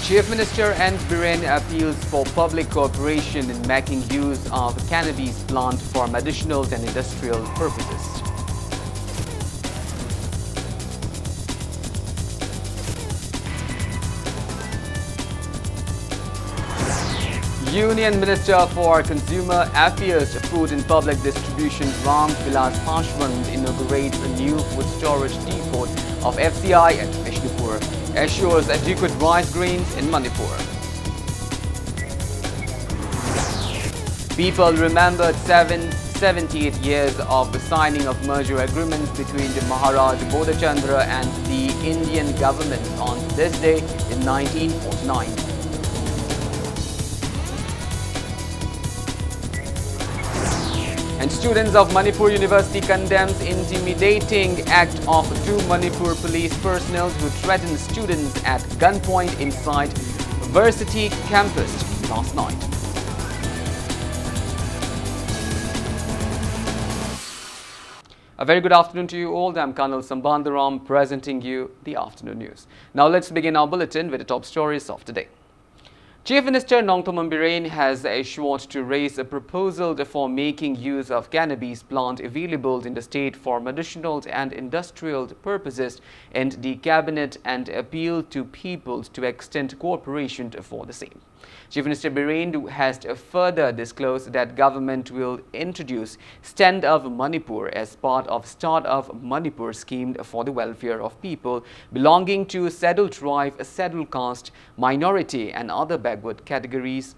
Chief Minister N. Biren appeals for public cooperation in making use of cannabis plant for medicinal and industrial purposes. Union Minister for Consumer Affairs, Food and Public Distribution Ram Vilas Paswan inaugurates a new food storage depot of FCI at Vishnupur, assures adequate rice grains in Manipur. People remembered 78 years of the signing of merger agreements between the Maharaj Bodhachandra and the Indian government on this day in 1949. And students of Manipal University condemns intimidating act of two Manipur police personnel who threatened students at gunpoint inside university campus last night. A very good afternoon to you all. I'm Colonel Sambandaram presenting you the afternoon news. Now let's begin our bulletin with the top stories of today. Chief Minister Nongthoman Biren has assured to raise a proposal for making use of cannabis plant available in the state for medicinal and industrial purposes in the cabinet and appealed to people to extend cooperation for the same. Chief Minister Biren has further disclosed that government will introduce Stand Up Manipur as part of Start Up Manipur scheme for the welfare of people belonging to scheduled tribe, scheduled caste, minority and other backward classes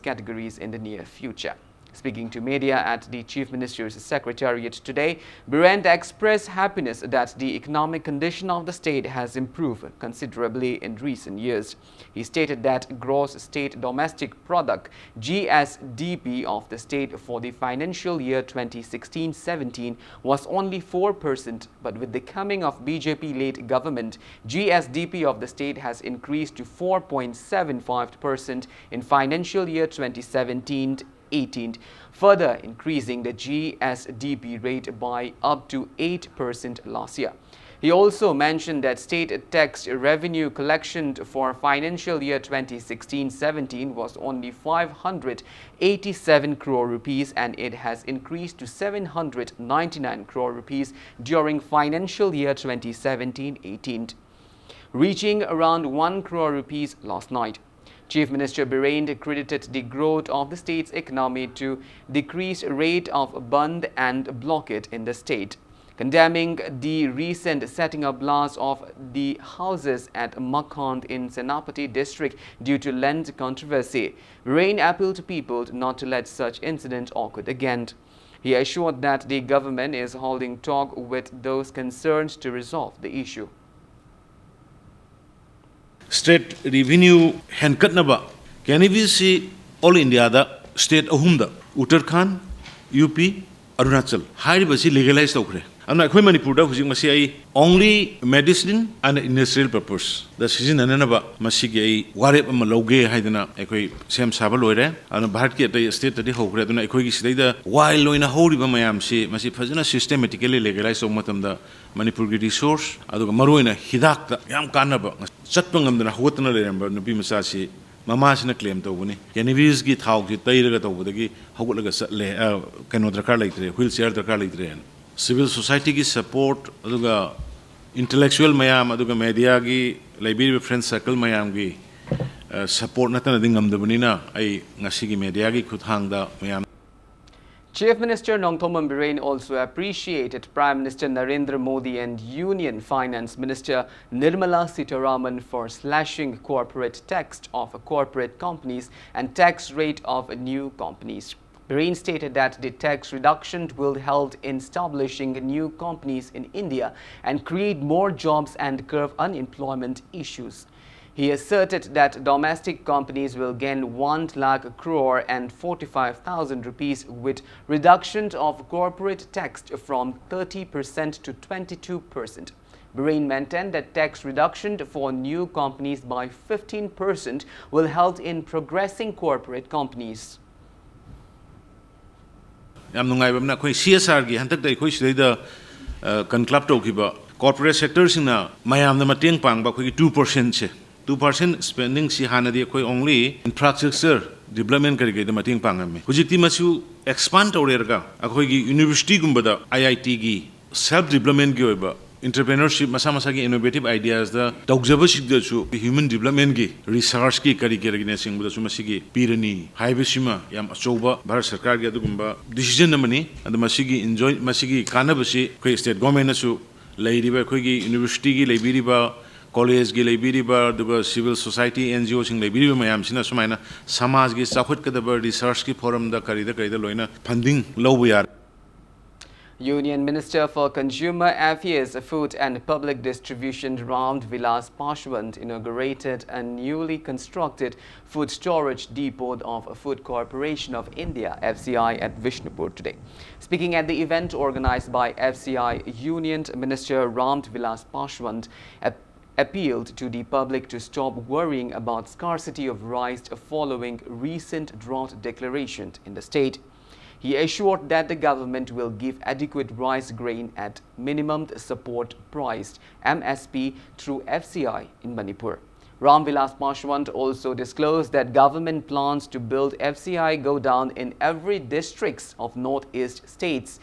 categories in the near future. Speaking to media at the Chief Minister's Secretariat today, Biren expressed happiness that the economic condition of the state has improved considerably in recent years. He stated that gross state domestic product (GSDP) of the state for the financial year 2016-17 was only 4%, but with the coming of BJP-led government, GSDP of the state has increased to 4.75% in financial year 2017-18, further increasing the GSDP rate by up to 8% last year. He also mentioned that state tax revenue collection for financial year 2016-17 was only 587 crore rupees and it has increased to 799 crore rupees during financial year 2017-18, reaching around 1 crore rupees last night. Chief Minister Biren credited the growth of the state's economy to decreased rate of band and blockade in the state. Condemning the recent setting up blast of the houses at Makhand in Senapati district due to land controversy, Biren appealed to people not to let such incidents occur again. He assured that the government is holding talk with those concerned to resolve the issue. State revenue hankatnaba cannabis all India da state ahumda Uttarakhand, UP, Arunachal hairibasi legalize tawkhre. Amna akhoi Manipur da hujik masi ai only medicine and industrial purpose da season ananaba masi gi ai warep ama loge haidana akhoi sem saba loire ana bharat ki atai state tadi hokre aduna akhoi gi sidai da while loina horiba mayam si masi phajana systematically legalize taw matam da Manipur gi resource aduga maroina hidak da yam kanaba chatpa ngamdana hotna leramba nupi masa si mama sina claim tawbuni cannabis gi thau gi tairaga tawbudagi hogulaga satle kano drakar laitre wheelchair drakar laitre civil society ki support aduga intellectual mayam aduga media gi library friend circle mayam gi support natana dingamdabuni na ai ngasi gi media gi khuthangda mayam. Chief Minister Nongthoman Biren also appreciated Prime Minister Narendra Modi and Union Finance Minister Nirmala Sitharaman for slashing corporate tax of corporate companies and tax rate of new companies. Biren stated that the tax reduction will help in establishing new companies in India and create more jobs and curb unemployment issues. He asserted that domestic companies will gain 1 lakh crore and 45,000 rupees with reduction of corporate tax from 30% to 22%. Biren maintained that tax reduction for new companies by 15% will help in progressing corporate companies. Yam nungai bamna khoi CSR gi hantak dai khoi sidai da conclave to ki ba corporate sector sing na mayam na mateng pang ba khoi 2% che 2% spending si hanadi koi only infrastructure development kari da mating pangami hujikti masu expand tawrerga akoi gi university gumbada IIT gi self development gi oiba entrepreneurship masa masa ki innovative ideas da tawjaba sigda chu human development gi research ki kari kari ne singbuda chu masigi pirani haibesima yam achoba bharat sarkar gi adugumba decision namani and masigi enjoy masigi kanabasi koi state government na chu leiriba koi gi university gi leibiriba college gi leibiriba duga civil society NGO sing leibiriba mayam sina sumaina samaj gi sakhut kadaba research ki forum da kari da loina funding lobu yar. Union Minister for Consumer Affairs, Food and Public Distribution Ram Vilas Paswant inaugurated a newly constructed food storage depot of Food Corporation of India (FCI) at Vishnupur today. Speaking at the event organized by FCI, Union Minister Ram Vilas Paswant appealed to the public to stop worrying about scarcity of rice following recent drought declarations in the state. He assured that the government will give adequate rice grain at minimum support price (MSP) through FCI in Manipur. Ram Vilas Paswant also disclosed that government plans to build FCI godown in every districts of northeast states.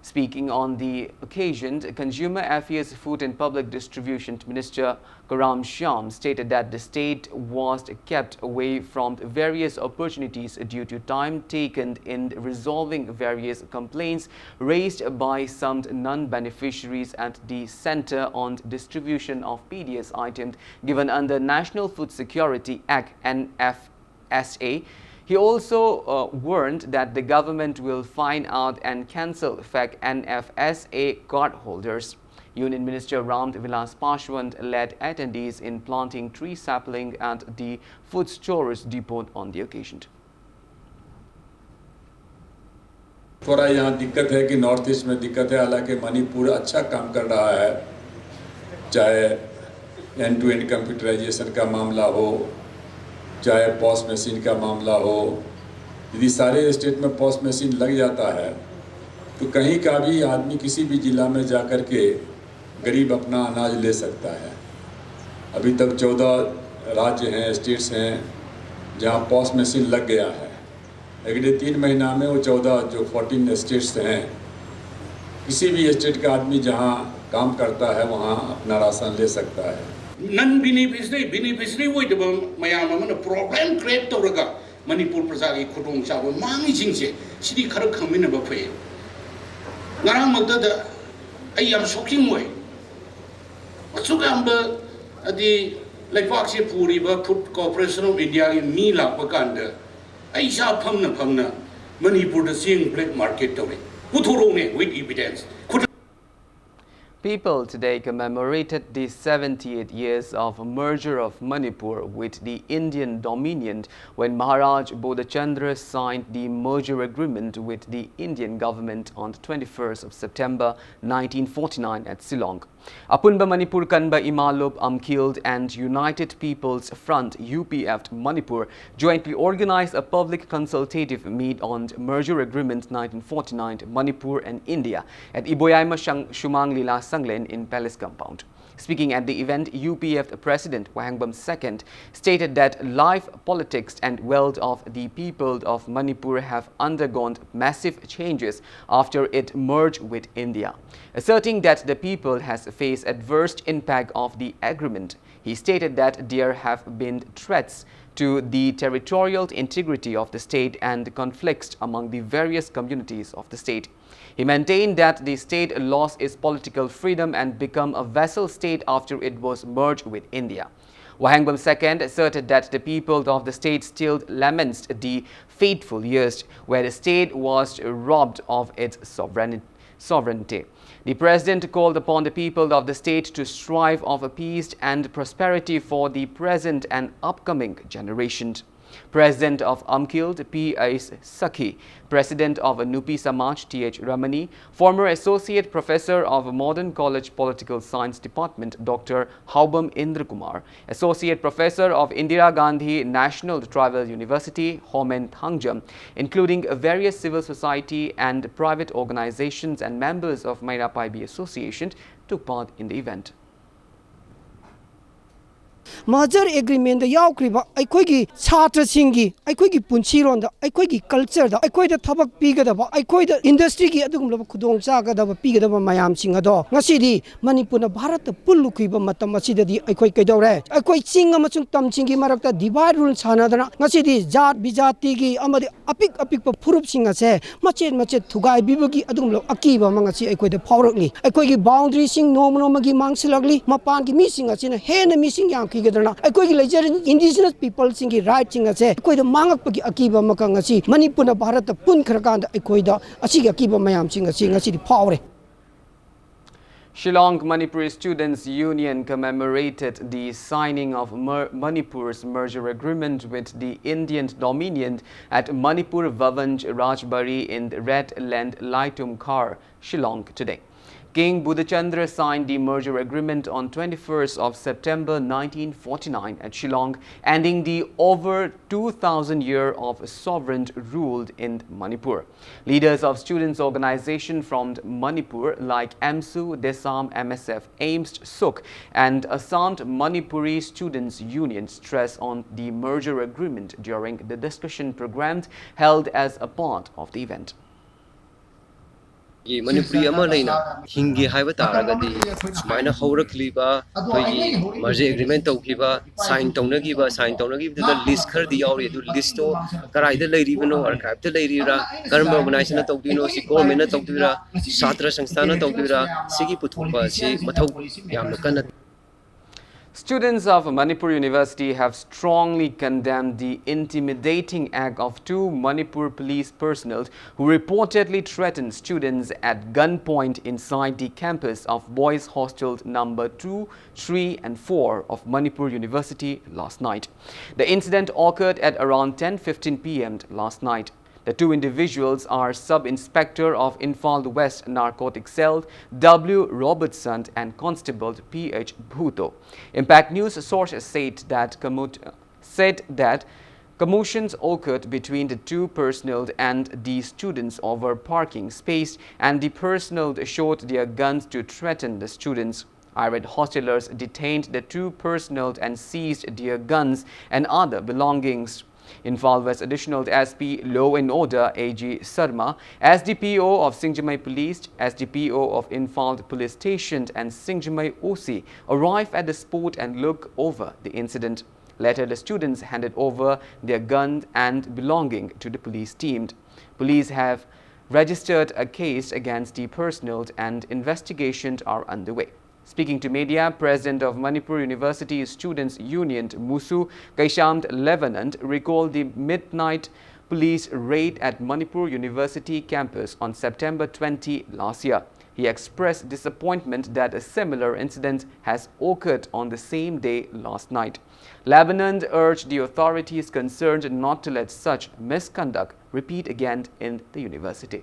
Speaking on the occasion, Consumer Affairs, Food and Public Distribution Minister Karam Shyam stated that the state was kept away from various opportunities due to time taken in resolving various complaints raised by some non-beneficiaries at the Center on Distribution of PDS items given under National Food Security Act (NFSA). He also warned that the government will find out and cancel fake NFSA card holders. Union Minister Ram Vilas Paswant led attendees in planting tree sapling at the food storage depot on the occasion. थोड़ा यहाँ दिक्कत है कि north east में दिक्कत है, हालांकि मणिपुर अच्छा काम कर रहा है, चाहे end-to-end कंप्यूटराइजेशन का मामला हो, चाहे पॉस मशीन का मामला हो। यदि सारे स्टेट में पॉस मशीन लग जाता है तो कहीं का भी आदमी किसी भी जिला में जाकर के गरीब अपना अनाज ले सकता है। अभी तक 14 राज्य हैं, स्टेट्स हैं जहां पॉस मशीन लग गया है। अगले 3 महीना में वो 14 जो 14 स्टेट्स हैं, किसी भी स्टेट का आदमी जहां काम करता है वहां अपना राशन ले सकता है। non-beneficiary way the mayam amana problem create tawraga Manipur praja gi khudong cha mangi jingse sidi khar khamina ba phe ngarang magda da ai am shocking way atsugamba adi laipak se puri ba Food Corporation of India gi mi la pa kanda ai sha phamna Manipur da sing black market tawre puthuro ne with evidence. People today commemorated the 78 years of merger of Manipur with the Indian Dominion when Maharaj Bodhachandra signed the merger agreement with the Indian government on the 21st of September 1949 at Shillong. Apunba Manipur Kanba Imalop Amkhild and United People's Front UPF Manipur jointly organized a public consultative meet on merger agreement 1949 Manipur and India at Iboyaima Shumang Lila Sanglen in Palace Compound. Speaking at the event, UPF President Wahangbam II stated that life, politics and wealth of the people of Manipur have undergone massive changes after it merged with India. Asserting that the people has faced adverse impact of the agreement, he stated that there have been threats to the territorial integrity of the state and conflicts among the various communities of the state. He maintained that the state lost its political freedom and became a vassal state after it was merged with India. Wahangbam II asserted that the people of the state still laments the fateful years where the state was robbed of its sovereignty. The president called upon the people of the state to strive for peace and prosperity for the present and upcoming generations. President of Amkhild P. S. Sakhi, President of Nupi Samaj T.H. Ramani, former Associate Professor of Modern College Political Science Department Dr. Haubam Indrakumar, Associate Professor of Indira Gandhi National Tribal University Homen Thangjam, including various civil society and private organizations and members of Manipal Association, took part in the event. major agreement da yaukriba aikoi gi chhatra singi aikoi gi punchi ron da aikoi gi culture da aikoi da thabak piga da aikoi da industry gi adugum la khudong cha ga da piga da mayam sing ado ngasi di Manipur na Bharat da pullu khiba matam asi da di aikoi kaidore aikoi ching amachung tam chingi marakta divide rule chana da ngasi di jat bijati gi amadi apik apik pa phurup sing ase machet machet thugai bibagi adugum la akiba mangasi aikoi da phawrakli aikoi gi boundary sing nom nom gi mangsilagli mapan gi mi sing asina hen mi sing yang ki gedana aikoi gi lejer indigenous people sing gi right sing ase aikoi da mangak pagi akiba makang asi Manipur na Bharat da pun kharakan da aikoi da asi gi akiba mayam sing asi ngasi di phawre. Shillong Manipur Students' Union commemorated the signing of Manipur's merger agreement with the Indian Dominion at Manipur Vavanj Rajbari in Red Land Laitumkhar, Shillong today. King Buddhachandra signed the merger agreement on 21st of September 1949 at Shillong, ending the over 2,000 years of sovereign rule in Manipur. Leaders of students' organizations from Manipur like AMSU, Desam, MSF, AIMS, SUK and Assam Manipuri Students' Union stress on the merger agreement during the discussion program held as a part of the event. Manipuri ama leina hingi haiba taragadi sumaina haurakliba toigi merger agreement tawkiba sign tawnagiba da list khar di yauri du list to karai da leiribano archive da leirira karma organization na tawdino si government na tawdira satra sanstha na tawdira sigi puthupa si mathau yamna kana. Students of Manipur University have strongly condemned the intimidating act of two Manipur police personnel who reportedly threatened students at gunpoint inside the campus of boys' hostel number 2, 3 and 4 of Manipur University last night. The incident occurred at around 10:15 p.m. last night. The two individuals are Sub-Inspector of Imphal West Narcotics Cell W. Robertson and Constable P.H. Bhuto. Impact News sources said that commotions occurred between the two personnel and the students over parking space, and the personnel showed their guns to threaten the students. Irate hostelers detained the two personnel and seized their guns and other belongings. Imphal West Additional SP Law and Order AG Sarma, SDPO of Singjamai Police, SDPO of Imphal Police Station and Singjamai OC arrived at the spot and looked over the incident. Later, the students handed over their guns and belonging to the police team. Police have registered a case against the personnel and investigations are underway. Speaking to media, President of Manipur University Students' Union Musu Kaishamt Levanant recalled the midnight police raid at Manipur University campus on September 20 last year. He expressed disappointment that a similar incident has occurred on the same day last night. Levanant urged the authorities concerned not to let such misconduct repeat again in the university.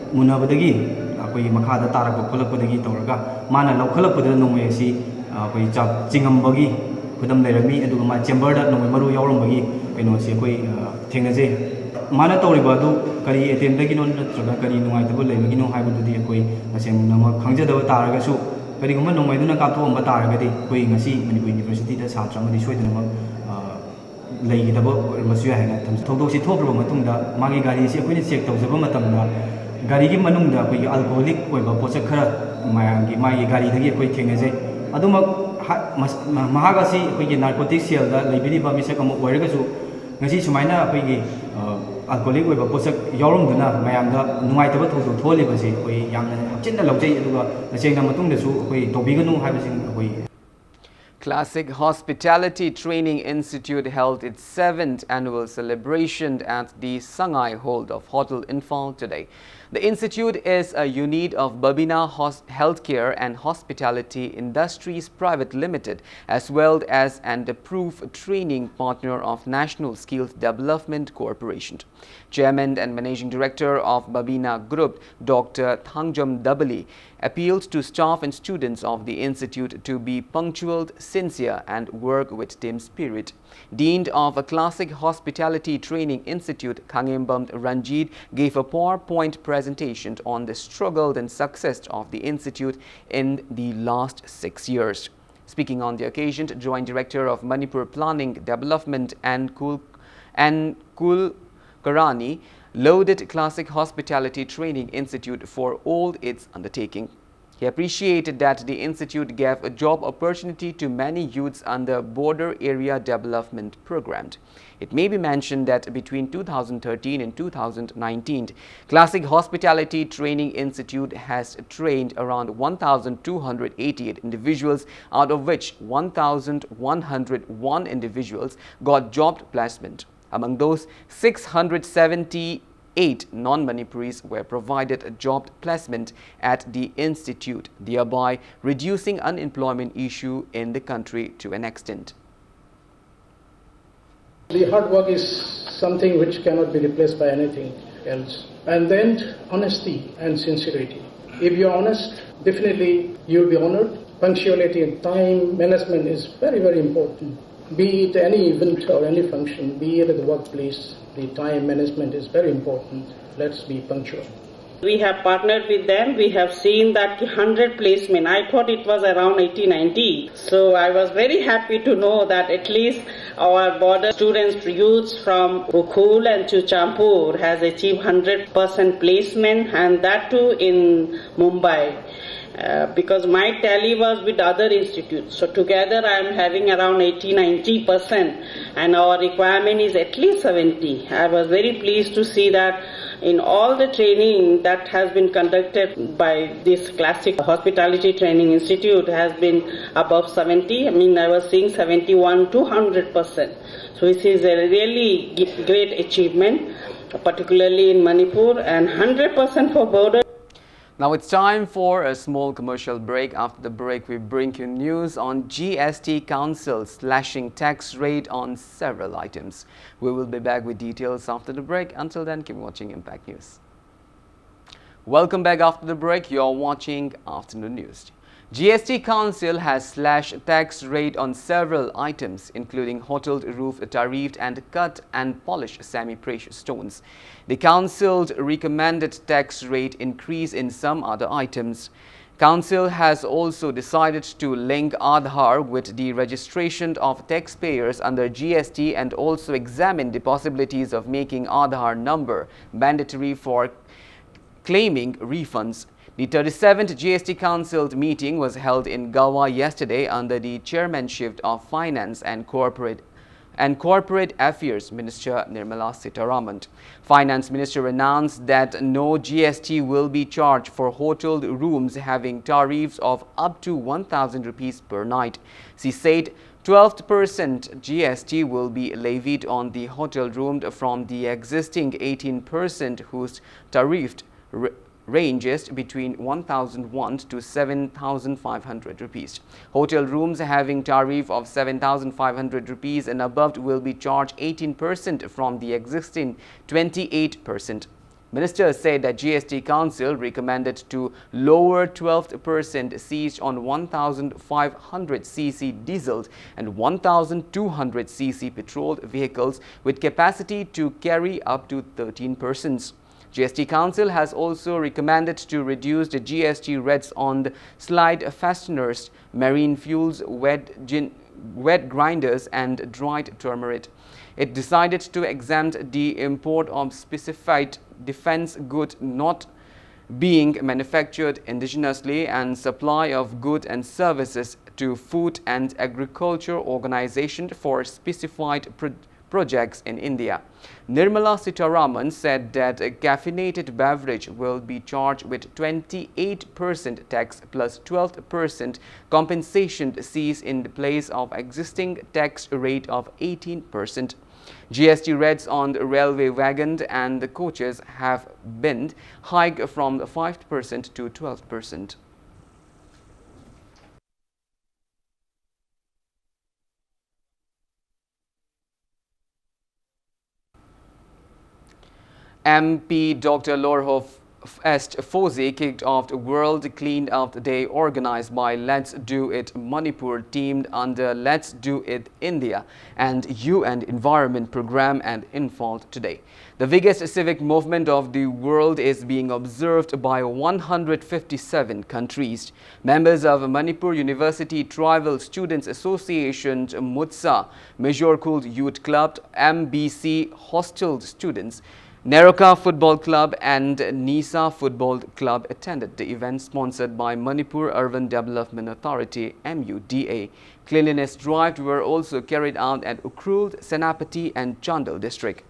Munabadagi, ako'y makada tarag pagkulagpadagi tawraga mana lawkhalakpada nungay si ako'y chap chingambagi kudam lairami aduga ma chamber da nungay maru yawrambagi kaino si ako'y thengnaje mana tawriba adu kari attempt dagi non natraga kari nungay tabo laibagi nung haibadudi ako'y asem nama khangjadaba taragasu kariguma nungay duna kapthoamba taragadi ako'y ngasi Manipur University da satra amadi soidana leigidaba masu yaina thokdoksi thokraba matungda magi gari si ako'y check tawjaba matamda gari ki manungda koi alcoholic koi ba pocha khara mayang mai gari dagi koi thengese aduma mahagasi koi ki narcotics cell da leibiri ba misak am oiraga su ngasi sumaina koi ki alcoholic koi ba pocha yawrom duna mayang da nungai taba thodo tholi ba se koi yamna hapchin da lawjai aduga nasengna matung da su koi tobiganu haibasing koi. Classic Hospitality Training Institute held its 7th annual celebration at the Sangai Hold of Hotel Imphal today. The institute is a unit of Babina Healthcare and Hospitality Industries Private Limited, as well as an approved training partner of National Skills Development Corporation. Chairman and Managing Director of Babina Group, Dr. Thangjom Dabali, appealed to staff and students of the institute to be punctual, sincere and work with team spirit. Dean of a Classic Hospitality Training Institute, Kangembam Ranjit, gave a PowerPoint presentation presentation on the struggle and success of the institute in the last 6 years. Speaking on the occasion, Joint Director of Manipur Planning Development and Kulkarni lauded Classic Hospitality Training Institute for all its undertaking. He appreciated that the institute gave a job opportunity to many youths under Border Area Development Program. It may be mentioned that between 2013 and 2019, Classic Hospitality Training Institute has trained around 1,288 individuals, out of which 1,101 individuals got job placement. Among those, 678 non-Manipuris were provided a job placement at the institute, thereby reducing unemployment issue in the country to an extent. The hard work is something which cannot be replaced by anything else. And then honesty and sincerity. If you are honest, definitely you will be honored. Punctuality and time management is very, very important. Be it any event or any function, be it at the workplace, the time management is very important. Let's be punctual. We have partnered with them. We have seen that 100 placement. I thought it was around 80-90. So I was very happy to know that at least our border students, youths from Ukul and Chuchampur has achieved 100% placement, and that too in Mumbai. Because my tally was with other institutes. So together I am having around 80-90% and our requirement is at least 70. I was very pleased to see that in all the training that has been conducted by this Classic Hospitality Training Institute has been above 70. I mean, I was seeing 71 to 100%. So this is a really great achievement, particularly in Manipur, and 100% for border. Now it's time for a small commercial break. After the break, we bring you news on GST Council slashing tax rate on several items. We will be back with details after the break. Until then, keep watching Impact News. Welcome back after the break. You're watching Afternoon News. GST Council has slashed tax rate on several items, including hotel roof tariff and cut and polished semi-precious stones. The Council recommended tax rate increase in some other items. Council has also decided to link Aadhaar with the registration of taxpayers under GST and also examine the possibilities of making Aadhaar number mandatory for claiming refunds. The 37th GST Council meeting was held in Goa yesterday under the chairmanship of Finance and Corporate Affairs Minister Nirmala Sitharaman. Finance Minister announced that no GST will be charged for hotel rooms having tariffs of up to 1,000 rupees per night. She said 12% GST will be levied on the hotel room from the existing 18% whose tariff ranges between 1,001 to 7,500 rupees. Hotel rooms having tariff of 7,500 rupees and above will be charged 18% from the existing 28%. Minister said that GST Council recommended to lower 12% seized on 1,500 cc diesel and 1,200 cc petrol vehicles with capacity to carry up to 13 persons. GST Council has also recommended to reduce the GST rates on the slide fasteners, marine fuels, wet grinders and dried turmeric. It decided to exempt the import of specified defense goods not being manufactured indigenously and supply of goods and services to Food and Agriculture Organization for specified projects in India. Nirmala Sitharaman said that a caffeinated beverage will be charged with 28% tax plus 12% compensation seized in the place of existing tax rate of 18%. GST rates on the railway wagons and the coaches have been hiked from 5% to 12%. MP Dr. Lorhof Est Fozi kicked off the World Clean Up Day organized by Let's Do It Manipur, teamed under Let's Do It India and UN Environment Programme and Infalt today. The biggest civic movement of the world is being observed by 157 countries. Members of Manipal University Tribal Students Association, MUTSA, Major Cool Youth Club, MBC Hostel Students, Neroka Football Club and Nisa Football Club attended the event sponsored by Manipur Urban Development Authority MUDA. Cleanliness drives were also carried out at Ukrul, Senapati and Chandel district.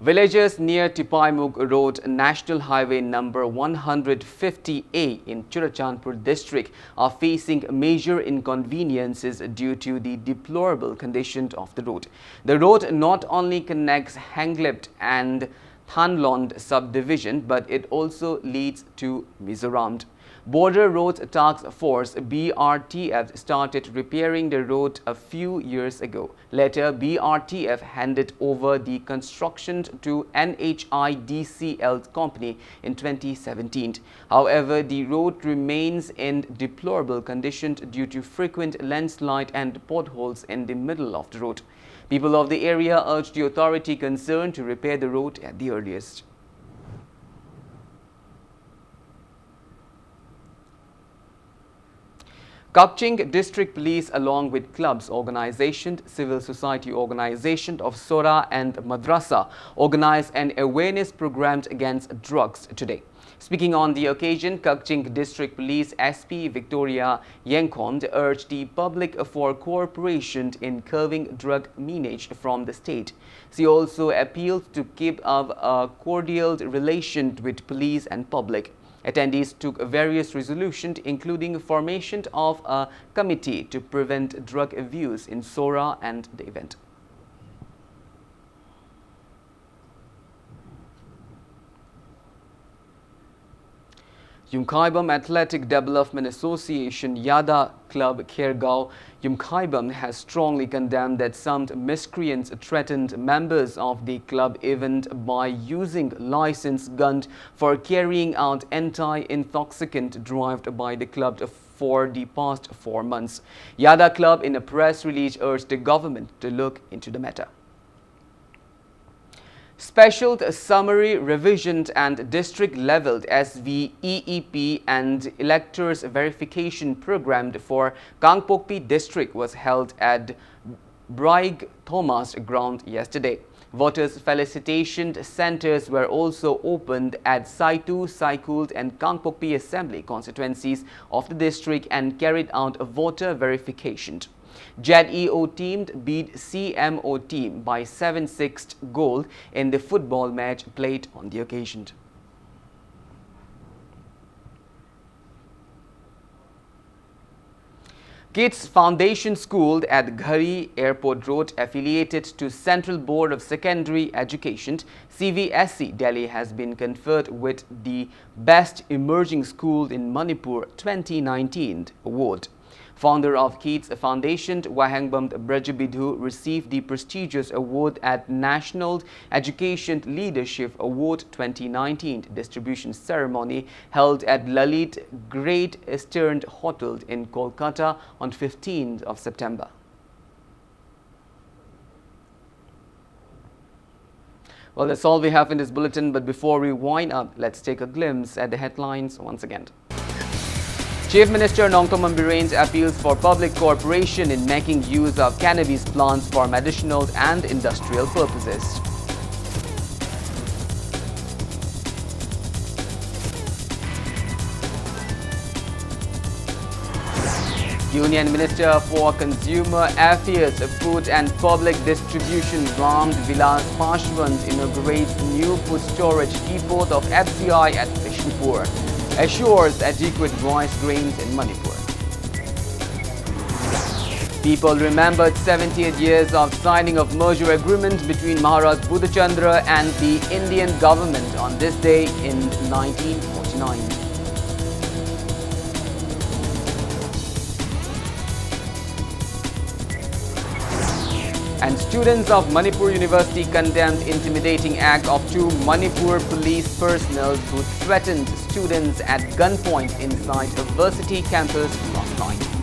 Villagers near Tipaimuk Road, National Highway number 150A in Churachandpur district are facing major inconveniences due to the deplorable condition of the road. The road not only connects Hanglept and Thanlond subdivision, but it also leads to Mizoram. Border Road Task Force BRTF started repairing the road a few years ago. Later, BRTF handed over the construction to NHIDCL company in 2017. However, the road remains in deplorable condition due to frequent landslide and potholes in the middle of the road. People of the area urged the authority concerned to repair the road at the earliest. Kakching District Police along with clubs, organizations, civil society organizations of Sora and Madrasa organized an awareness program against drugs today. Speaking on the occasion, Kakching District Police SP Victoria Yengkond urged the public for cooperation in curbing drug menace from the state. She also appealed to keep up a cordial relation with police and public. Attendees took various resolutions, including formation of a committee to prevent drug abuse in Sora and the event. Yumkhaibam Athletic Development Association Yada Club Khergaon Yumkhaibam has strongly condemned that some miscreants threatened members of the club event by using licensed guns for carrying out anti-intoxicant drive by the club for the past 4 months. Yada Club in a press release urged the government to look into the matter. Special Summary Revision and District Leveled SVEEP and Electors Verification Program for Gangpokpi District was held at Braig Thomas Ground yesterday. Voters' felicitation centers were also opened at Saitu, Saikult and Gangpokpi Assembly constituencies of the district and carried out a voter verification. JEO team beat CMO team by 7-6 goal in the football match played on the occasion. Kids Foundation School at Ghari Airport Road, affiliated to Central Board of Secondary Education, CVSE Delhi, has been conferred with the Best Emerging School in Manipur 2019 award. Founder of Kids Foundation, Wahangbam Brajabidhu, received the prestigious award at National Education Leadership Award 2019 distribution ceremony held at Lalit Great Eastern Hotel in Kolkata on 15th of September. Well, that's all we have in this bulletin, but before we wind up, let's take a glimpse at the headlines once again. Chief Minister Nongthoman Biren's appeals for public cooperation in making use of cannabis plants for medicinal and industrial purposes. Union Minister for Consumer Affairs, Food and Public Distribution Ram Vilas Paswan inaugurates new food storage depot of FCI at Vishnupur. Assures adequate rice grains in Manipur. People remembered 78 years of signing of merger agreement between Maharaj Buddhachandra and the Indian government on this day in 1949. And students of Manipur University condemned intimidating act of 2 Manipur police personnel who threatened students at gunpoint inside a varsity campus last night.